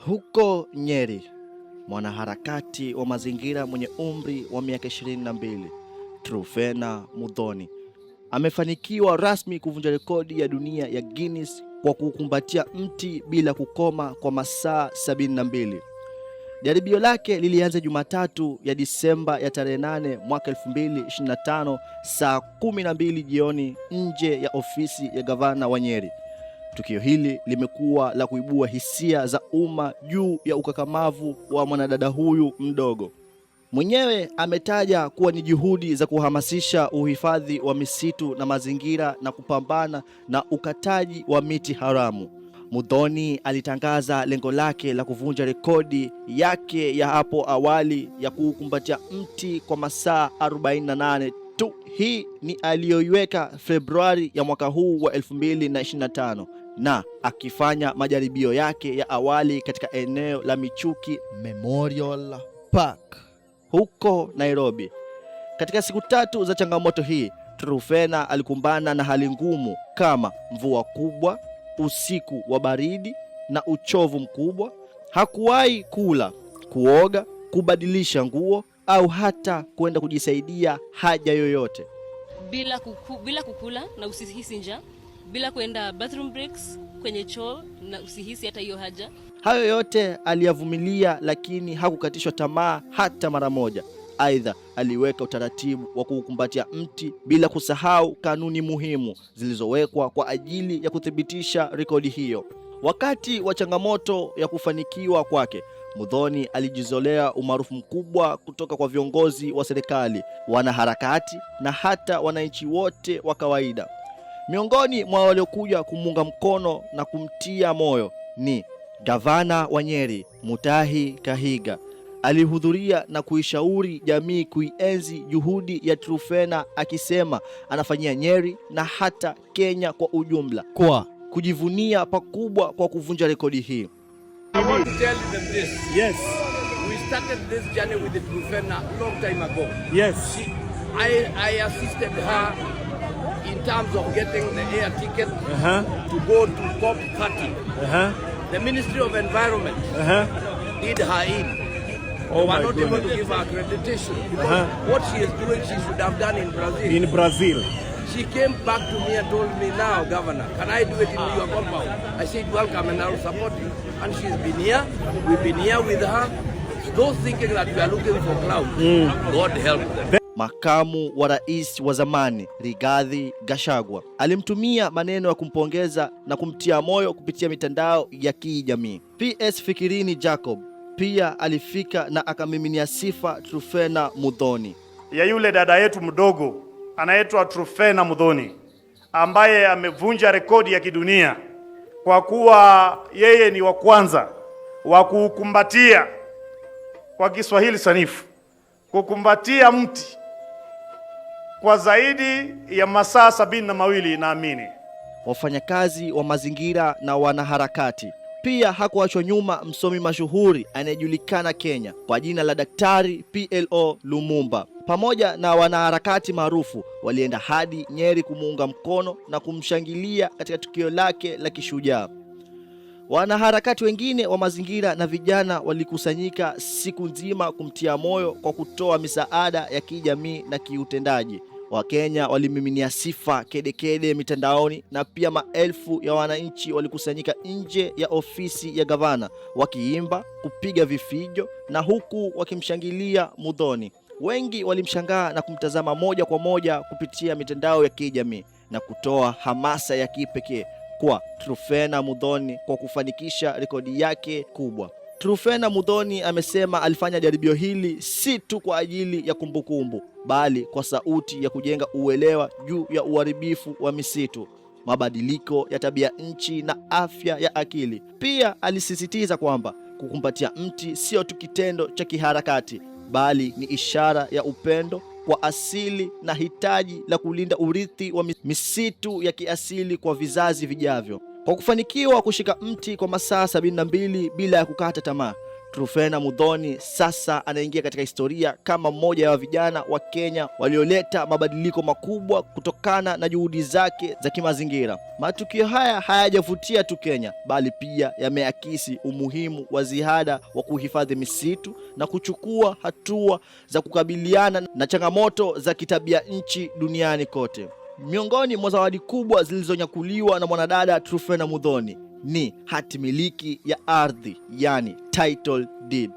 Huko Nyeri, mwanaharakati wa mazingira mwenye umri wa miaka 22, Truphena Muthoni, amefanikiwa rasmi kuvunja rekodi ya dunia ya Guinness kwa kukumbatia mti bila kukoma kwa masaa 72. Jaribio lake lilianza Jumatatu ya Disemba ya tarehe 8 mwaka 2025 saa 12 jioni nje ya ofisi ya gavana wa Nyeri. Tukio hili limekuwa la kuibua hisia za umma juu ya ukakamavu wa mwanadada huyu mdogo. Mwenyewe ametaja kuwa ni juhudi za kuhamasisha uhifadhi wa misitu na mazingira na kupambana na ukataji wa miti haramu. Muthoni alitangaza lengo lake la kuvunja rekodi yake ya hapo awali ya kukumbatia mti kwa masaa 48 tu. Hii ni aliyoiweka Februari ya mwaka huu wa 2025 na akifanya majaribio yake ya awali katika eneo la Michuki Memorial Park huko Nairobi. Katika siku 3 za changamoto hii, Truphena alikumbana na hali ngumu kama mvua kubwa, usiku wa baridi na uchovu mkubwa. Hakuwahi kula, kuoga, kubadilisha nguo au hata kwenda kujisaidia haja yoyote. Bila kukula na usihisi njaa, bila kwenda bathroom breaks kwenye choo na usihisi hata hiyo haja. Hayo yote aliyavumilia, lakini hakukatishwa tamaa hata mara moja. Aidha, aliweka utaratibu wa kukumbatia mti bila kusahau kanuni muhimu zilizowekwa kwa ajili ya kuthibitisha rekodi hiyo. Wakati wa changamoto ya kufanikiwa kwake, Muthoni alijizolea umaarufu mkubwa kutoka kwa viongozi wa serikali, wanaharakati na hata wananchi wote wa kawaida. Miongoni mwa waliokuja kumuunga mkono na kumtia moyo ni Gavana wa Nyeri, Mutahi Kahiga. Alihudhuria na kuishauri jamii kuienzi juhudi ya Truphena, akisema anafanyia Nyeri na hata Kenya kwa ujumla kwa kujivunia pakubwa kwa kuvunja rekodi hii. I want to tell them this. Yes. We started this journey with the Truphena long time ago. Yes. I assisted her in terms of getting the air ticket to go to COP30. The Ministry of Environment did her in. Oh, but my not able goodness. to give her accreditation. Because what she is doing, she should have done in Brazil. In Brazil. She came back to me and told me, now, Governor, can I do it in your compound? I said, welcome, and I'll support you. And she's been here. We've been here with her. Those thinking that we are looking for clout, God help them. Makamu wa rais wa zamani Rigathi Gachagua alimtumia maneno ya kumpongeza na kumtia moyo kupitia mitandao ya kijamii. PS Fikirini Jacob pia alifika na akamiminia sifa Truphena Muthoni. Ya yule dada yetu mdogo anaitwa Truphena Muthoni, ambaye amevunja rekodi ya kidunia kwa kuwa yeye ni wa kwanza wa kukumbatia, kwa Kiswahili sanifu, kukumbatia mti kwa zaidi ya masaa 72 naamini. Wafanyakazi wa mazingira na wanaharakati. Pia hakuachwa nyuma msomi mashuhuri anayejulikana Kenya kwa jina la Daktari PLO Lumumba. Pamoja na wanaharakati maarufu walienda hadi Nyeri kumuunga mkono na kumshangilia katika tukio lake la kishujaa. Wanaharakati wengine wa mazingira na vijana walikusanyika siku nzima kumtia moyo kwa kutoa misaada ya kijamii na kiutendaji. Wakenya walimiminia sifa kedekede mitandaoni, na pia maelfu ya wananchi walikusanyika nje ya ofisi ya gavana wakiimba, kupiga vifijo na huku wakimshangilia Muthoni. Wengi walimshangaa na kumtazama moja kwa moja kupitia mitandao ya kijamii na kutoa hamasa ya kipekee kwa Truphena Muthoni kwa kufanikisha rekodi yake kubwa. Truphena Muthoni amesema alifanya jaribio hili si tu kwa ajili ya kumbukumbu, bali kwa sauti ya kujenga uelewa juu ya uharibifu wa misitu, mabadiliko ya tabia nchi na afya ya akili. Pia alisisitiza kwamba kukumbatia mti sio tu kitendo cha kiharakati, bali ni ishara ya upendo kwa asili na hitaji la kulinda urithi wa misitu ya kiasili kwa vizazi vijavyo. Kwa kufanikiwa kushika mti kwa masaa 72 bila ya kukata tamaa, Truphena Muthoni sasa anaingia katika historia kama mmoja wa vijana wa Kenya walioleta mabadiliko makubwa kutokana na juhudi zake za kimazingira. Matukio haya hayajavutia tu Kenya, bali pia yameakisi umuhimu wa ziada wa kuhifadhi misitu na kuchukua hatua za kukabiliana na changamoto za kitabia nchi duniani kote. Miongoni mwa zawadi kubwa zilizonyakuliwa na mwanadada Truphena Muthoni ni hati miliki ya ardhi, yani title deed,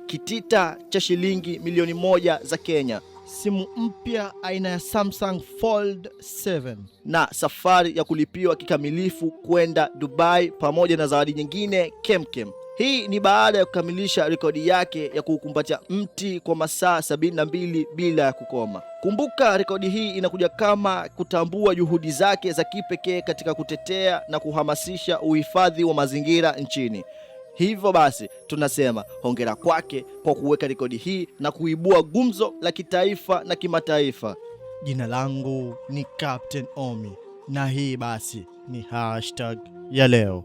kitita cha shilingi milioni 1 za Kenya, simu mpya aina ya Samsung Fold 7 na safari ya kulipiwa kikamilifu kwenda Dubai, pamoja na zawadi nyingine kemkem. Hii ni baada ya kukamilisha rekodi yake ya kukumbatia mti kwa masaa 72 bila ya kukoma. Kumbuka, rekodi hii inakuja kama kutambua juhudi zake za kipekee katika kutetea na kuhamasisha uhifadhi wa mazingira nchini. Hivyo basi tunasema hongera kwake kwa kuweka rekodi hii na kuibua gumzo la kitaifa na kimataifa. Jina langu ni Captain Omi na hii basi ni hashtag ya leo.